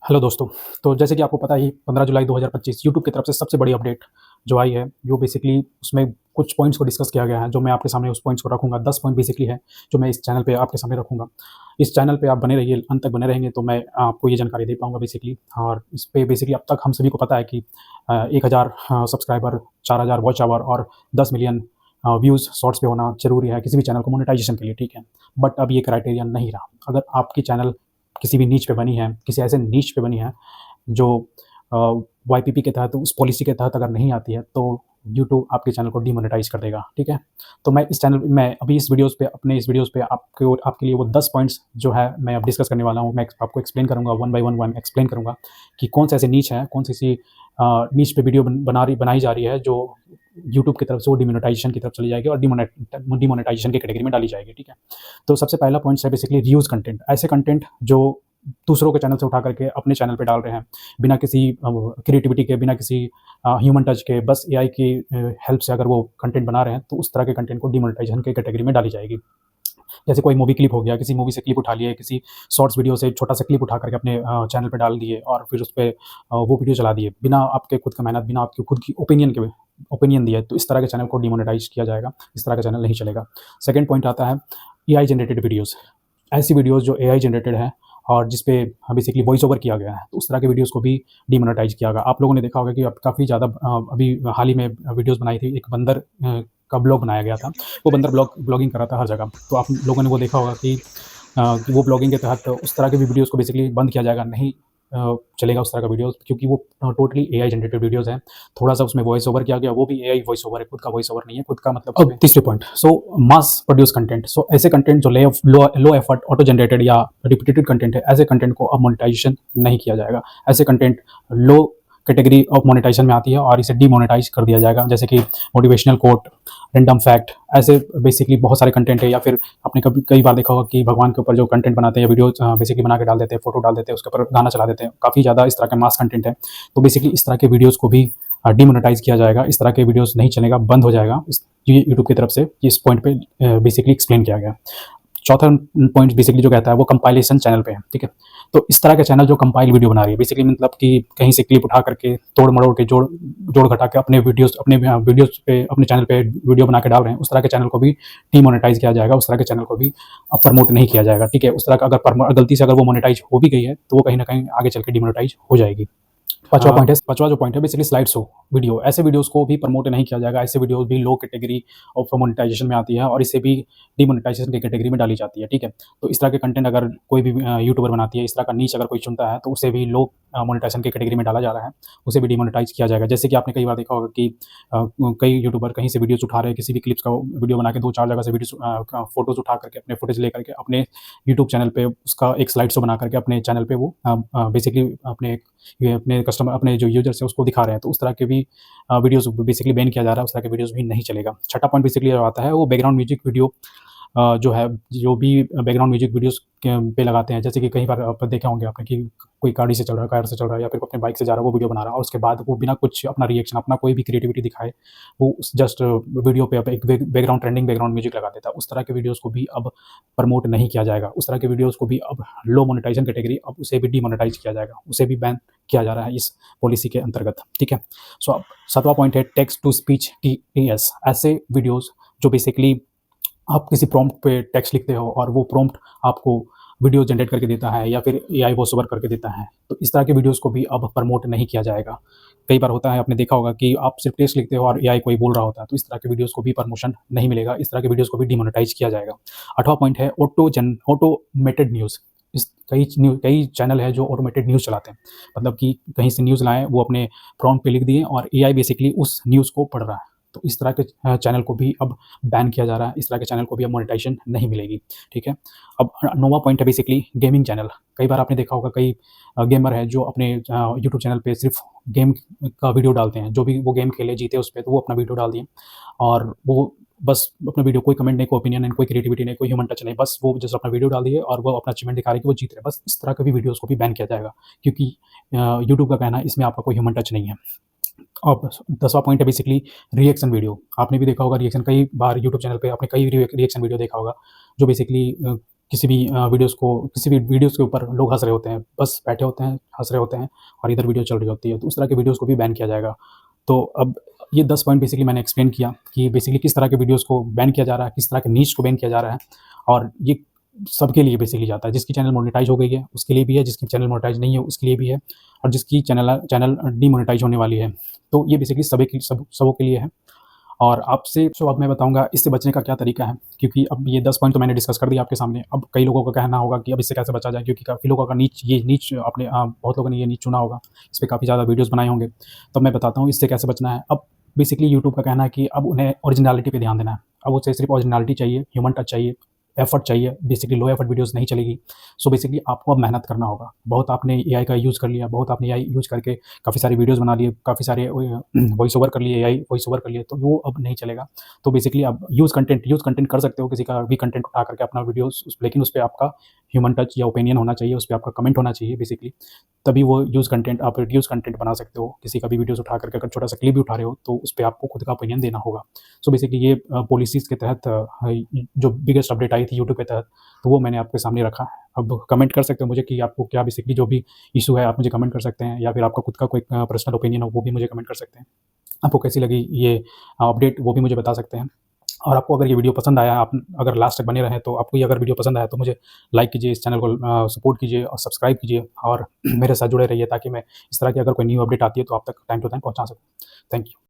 Hello दोस्तों। तो जैसे कि आपको पता ही 15 जुलाई 2025 यूट्यूब की तरफ से सबसे बड़ी अपडेट जो आई है, जो बेसिकली उसमें कुछ पॉइंट्स को डिस्कस किया गया है, जो मैं आपके सामने उस पॉइंट्स को रखूँगा। 10 पॉइंट बेसिकली है, जो मैं इस चैनल पे आपके सामने रखूँगा। इस चैनल पे आप बने रहिए, अंत तक बने रहेंगे तो मैं आपको ये जानकारी दे पाऊँगा बेसिकली। और इस पे बेसिकली अब तक हम सभी को पता है कि 1000 सब्सक्राइबर, 4000 वॉच आवर और 10 मिलियन व्यूज़ शॉर्ट्स पे होना ज़रूरी है किसी भी चैनल को मोनेटाइजेशन के लिए, ठीक है। बट अब ये क्राइटेरिया नहीं रहा। अगर आपकी चैनल किसी भी नीच पे बनी है, किसी ऐसे नीच पे बनी है जो वाईपीपी के तहत, उस पॉलिसी के तहत अगर नहीं आती है, तो यूट्यूब आपके चैनल को डीमोनेटाइज़ कर देगा, ठीक है। तो मैं अभी इस वीडियोज़ पे, अपने इस वीडियोज़ पे आपके लिए वो 10 पॉइंट्स जो है मैं अब डिस्कस करने वाला हूँ। मैं आपको एक्सप्लेन करूँगा, वन बाय वन एक्सप्लेन करूँगा कि कौन से ऐसे नीच हैं, कौन सी ऐसी नीच पे वीडियो बनाई जा रही है जो यूट्यूब की तरफ से वो डीमोनेटाइजेशन की तरफ चली जाएगी और डीमोनेटाइजेशन की कैटेगरी में डाली जाएगी, ठीक है। तो सबसे पहला पॉइंट है बेसिकली रीयूज़ कंटेंट। ऐसे कंटेंट जो दूसरों के चैनल से उठा करके अपने चैनल पे डाल रहे हैं, बिना किसी क्रिएटिविटी के, बिना किसी ह्यूमन टच के, बस एआई की हेल्प से अगर वो कंटेंट बना रहे हैं, तो उस तरह के कंटेंट को डीमोनेटाइजेशन की कैटेगरी में डाली जाएगी। जैसे कोई मूवी क्लिप हो गया, किसी मूवी से क्लिप उठा लिए, किसी शॉर्ट्स वीडियो से छोटा सा क्लिप उठा करके अपने चैनल पे डाल दिए और फिर उस पे वो वीडियो चला दिए, बिना आपके खुद का मेहनत, बिना आपकी खुद की ओपिनियन दिए, तो इस तरह के चैनल को डीमोनेटाइज किया जाएगा। इस तरह का चैनल नहीं चलेगा। सेकंड पॉइंट आता है एआई जनरेटेड वीडियोज़। ऐसी वीडियोज़ जो एआई जनरेटेड है और जिस पे बेसिकली वॉइस ओवर किया गया है, तो उस तरह के वीडियोज़ को भी डीमोनेटाइज किया गया। आप लोगों ने देखा होगा कि अब काफ़ी ज़्यादा अभी हाल ही में वीडियोज़ बनाई थी। एक बंदर का ब्लॉग बनाया गया था। वो बंदर ब्लॉगिंग कर रहा था हर जगह। तो आप लोगों ने वो देखा होगा कि वो ब्लॉगिंग के तहत उस तरह के भी वीडियोज़ को बेसिकली बंद किया जाएगा। नहीं चलेगा उस तरह का वीडियोज़, क्योंकि वो टोटली एआई जनरेटेड वीडियोज़ हैं। थोड़ा-सा उसमें वॉइस ओवर किया गया, वो भी एआई वॉइस ओवर है, खुद का वॉइस ओवर नहीं है, खुद का मतलब। अब तीसरे पॉइंट, सो मास प्रोड्यूस कंटेंट। सो ऐसे कंटेंट जो लो एफर्ट ऑटो जनरेटेड या रिपीटेड कंटेंट है, ऐसे कंटेंट को अब मोनेटाइजेशन नहीं किया जाएगा। ऐसे content low category of monetization में आती है और इसे डीमोनेटाइज कर दिया जाएगा। जैसे कि मोटिवेशनल कोट, रैंडम फैक्ट, ऐसे बेसिकली बहुत सारे कंटेंट है। या फिर आपने कई बार देखा होगा कि भगवान के ऊपर जो कंटेंट बनाते हैं या वीडियो बेसिकली बना के डाल देते हैं, फोटो डाल देते हैं, उसके ऊपर गाना चला देते हैं, काफ़ी ज़्यादा इस तरह का मास कंटेंट है। तो बेसिकली इस तरह के वीडियोज़ को भी डीमोनेटाइज किया जाएगा। इस तरह के वीडियोज़ नहीं चलेगा, बंद हो जाएगा। ये यूट्यूब की तरफ से इस पॉइंट पे बेसिकली एक्सप्लेन किया गया। चौथा पॉइंट बेसिकली जो कहता है वो कंपाइलेशन चैनल पे है, ठीक है। तो इस तरह के चैनल जो कंपाइल वीडियो बना रही है, बेसिकली मतलब कि कहीं से क्लिप उठा करके तोड़ मड़ोड़ के जोड़ घटा के अपने वीडियोस पे, अपने चैनल पे वीडियो बना के डाल रहे हैं, उस तरह के चैनल को भी डीमोनेटाइज किया जाएगा। उस तरह के चैनल को भी अब प्रमोट नहीं किया जाएगा, ठीक है। उस तरह का अगर गलती से अगर वो मोनेटाइज हो भी गई है, तो वो कहीं ना कहीं आगे चल के डीमोनेटाइज हो जाएगी। पांचवा जो पॉइंट है बेसिकली स्लाइड शो वीडियो। ऐसे वीडियोस को भी प्रमोट नहीं किया जाएगा। ऐसे वीडियोस भी लो कैटेगरी ऑफ मोनेटाइजेशन में आती है और इसे भी डीमोनेटाइजेशन की कैटेगरी में डाली जाती है, ठीक है। तो इस तरह के कंटेंट अगर कोई भी यूट्यूबर बनाती है, इस तरह का नीच अगर कोई चुनता है, तो उसे भी लो मोनेटाइजेशन की कैटेगरी में डाला जा रहा है, उसे भी डीमोनेटाइज किया जाएगा। जैसे कि आपने कई बार देखा होगा कि कई यूट्यूबर कहीं से वीडियोज उठा रहे हैं, किसी भी क्लिप्स का वीडियो बना के 2-4 जगह से वीडियो फोटोज उठा करके, अपने फुटेज ले करके अपने यूट्यूब चैनल पे उसका एक स्लाइड शो बना करके अपने चैनल पे वो बेसिकली अपने कस्टमर, अपने जो यूजर्स है उसको दिखा रहे हैं। तो उस तरह के भी वीडियोज़ बेसिकली बैन किया जा रहा है। उस तरह के वीडियोज़ भी नहीं चलेगा। छठा पॉइंट बेसिकली जो आता है वो बैकग्राउंड म्यूजिक वीडियो जो है, जो भी बैकग्राउंड म्यूजिक वीडियोज़ के पे लगाते हैं। जैसे कि कई बार आप देखे होंगे आपने कि कोई गाड़ी से चल रहा है, कार से चल रहा है, या फिर अपने बाइक से जा रहा है, वो वीडियो बना रहा है और उसके बाद वो बिना कुछ अपना रिएक्शन, अपना कोई भी क्रिएटिविटी दिखाए, वो जस्ट वीडियो पे एक बैकग्राउंड, ट्रेंडिंग बैकग्राउंड म्यूजिक लगा देता है। उस तरह के वीडियोज़ को भी अब प्रमोट नहीं किया जाएगा। उस तरह के वीडियोज़ को भी अब लो मोनेटाइजेशन कैटेगरी, अब उसे भी डीमोनेटाइज किया जाएगा, उसे भी बैन किया जा रहा है इस पॉलिसी के अंतर्गत, ठीक है। सो अब सातवां पॉइंट है टेक्स्ट टू स्पीच टीएस। ऐसे वीडियोज़ जो बेसिकली आप किसी प्रॉम्प्ट पे टेक्स्ट लिखते हो और वो प्रॉम्प्ट आपको वीडियो जनरेट करके देता है या फिर एआई वॉइस ओवर करके देता है, तो इस तरह के वीडियोज़ को भी अब प्रमोट नहीं किया जाएगा। कई बार होता है, आपने देखा होगा कि आप सिर्फ टेक्स्ट लिखते हो और एआई कोई बोल रहा होता है, तो इस तरह के वीडियोज़ को भी प्रमोशन नहीं मिलेगा। इस तरह के वीडियोज़ को भी डिमोनेटाइज किया जाएगा। आठवां पॉइंट है ऑटोमेटेड न्यूज़। कई चैनल है जो ऑटोमेटेड न्यूज़ चलाते हैं, मतलब कि कहीं से न्यूज़ लाएँ, वो अपने प्रॉम्प्ट पे लिख दिए और एआई बेसिकली उस न्यूज़ को पढ़ रहा है। तो इस तरह के चैनल को भी अब बैन किया जा रहा है। इस तरह के चैनल को भी अब मोनेटाइजेशन नहीं मिलेगी, ठीक है। अब 9वां पॉइंट है बेसिकली गेमिंग चैनल। कई बार आपने देखा होगा कई गेमर है जो अपने यूट्यूब चैनल पे सिर्फ गेम का वीडियो डालते हैं। जो भी वो गेम खेले, जीते उस पे, तो वो अपना वीडियो डाल दिए और वो बस अपना वीडियो, कोई कमेंट नहीं, कोई ओपिनियन नहीं, कोई क्रिएटिविटी नहीं, कोई ह्यूमन टच नहीं, बस वो जस्ट अपना वीडियो डाल दिए और वो अपना अचीवमेंट दिखा रहे हैं कि वो जीत रहे हैं। बस इस तरह के भी वीडियोज़ को भी बैन किया जाएगा, क्योंकि यूट्यूब का कहना है इसमें आपका कोई ह्यूमन टच नहीं है। अब 10वां पॉइंट है बेसिकली रिएक्शन वीडियो। आपने भी देखा होगा रिएक्शन, कई बार यूट्यूब चैनल पे आपने कई रिएक्शन वीडियो देखा होगा जो बेसिकली किसी भी वीडियोज़ को, किसी भी वीडियोज़ के ऊपर लोग हँस रहे होते हैं, बस बैठे होते हैं, हँस रहे होते हैं और इधर वीडियो चल रही होती है, तो उस तरह के वीडियोज़ को भी बैन किया जाएगा। तो अब ये 10 पॉइंट बेसिकली मैंने एक्सप्लेन किया कि बेसिकली किस तरह के वीडियोज़ को बैन किया जा रहा है, किस तरह के नीच को बैन किया जा रहा है, और ये सबके लिए बेसिकली जाता है। जिसकी चैनल मोनेटाइज़ हो गई है, उसके लिए भी है, जिसकी चैनल मोनेटाइज़ नहीं है, उसके लिए भी है, और जिसकी चैनल डीमोनेटाइज़ होने वाली है। तो ये बेसिकली सबों के लिए है। और आपसे जो अब मैं बताऊँगा इससे बचने का क्या तरीका है, क्योंकि अब ये 10 पॉइंट तो मैंने डिस्कस कर दिया आपके सामने। अब कई लोगों का कहना होगा कि अब इससे कैसे बचा जाए, क्योंकि काफ़ी लोगों का नीच आपने बहुत लोगों ने ये नीच चुना होगा, इस पे काफ़ी ज़्यादा वीडियोज़ बनाए होंगे। तो मैं बताता हूँ इससे कैसे बचना है। अब बेसिकली यूट्यूब का कहना है कि अब उन्हें ओरिजिनैलिटी पे ध्यान देना है। अब उसे सिर्फ़ ओरिजिनैलिटी चाहिए, ह्यूमन टच चाहिए, एफर्ट चाहिए, बेसिकली लो एफर्ट वीडियोज़ नहीं चलेगी। सो बेसिकली आपको अब मेहनत करना होगा। बहुत आपने एआई का यूज़ कर लिया, बहुत आपने एआई यूज़ करके काफ़ी सारी वीडियोज़ बना लिए, काफ़ी सारे वॉइस ओवर कर लिए, एआई वॉइस ओवर कर लिए, तो वो अब नहीं चलेगा। तो बेसिकली आप यूज़ कंटेंट कर सकते हो, किसी का भी कंटेंट उठा करके अपना वीडियोज़, लेकिन उसपे आपका ह्यूमन टच या ओपिनियन होना चाहिए, उसपे आपका कमेंट होना चाहिए बेसिकली। तभी वो आप रीयूज़ कंटेंट बना सकते हो। किसी का भी वीडियोज़ उठा करके अगर छोटा-सा क्लिप भी उठा रहे हो, तो उसपे आपको खुद का ओपिनियन देना होगा। सो बेसिकली ये पॉलिसीज़ के तहत जो बिगेस्ट अपडेट आई थी यूट्यूब के तहत, तो वो मैंने आपके सामने रखा है। अब कमेंट कर सकते हो मुझे कि आपको क्या बेसिकली जो भी इश्यू है, आप मुझे कमेंट कर सकते हैं, या फिर आपका खुद का कोई पर्सनल ओपिनियन हो, वो भी मुझे कमेंट कर सकते हैं। आपको कैसी लगी ये अपडेट, वो भी मुझे बता सकते हैं। और आपको अगर ये वीडियो पसंद आया, आप अगर लास्ट तक बने रहें, तो आपको ये अगर वीडियो पसंद आया तो मुझे लाइक कीजिए, इस चैनल को सपोर्ट कीजिए और सब्सक्राइब कीजिए, और मेरे साथ जुड़े रहिए, ताकि मैं इस तरह की अगर कोई न्यू अपडेट आती है तो आप तक टाइम टू टाइम पहुँचा सकूँ। Thank you.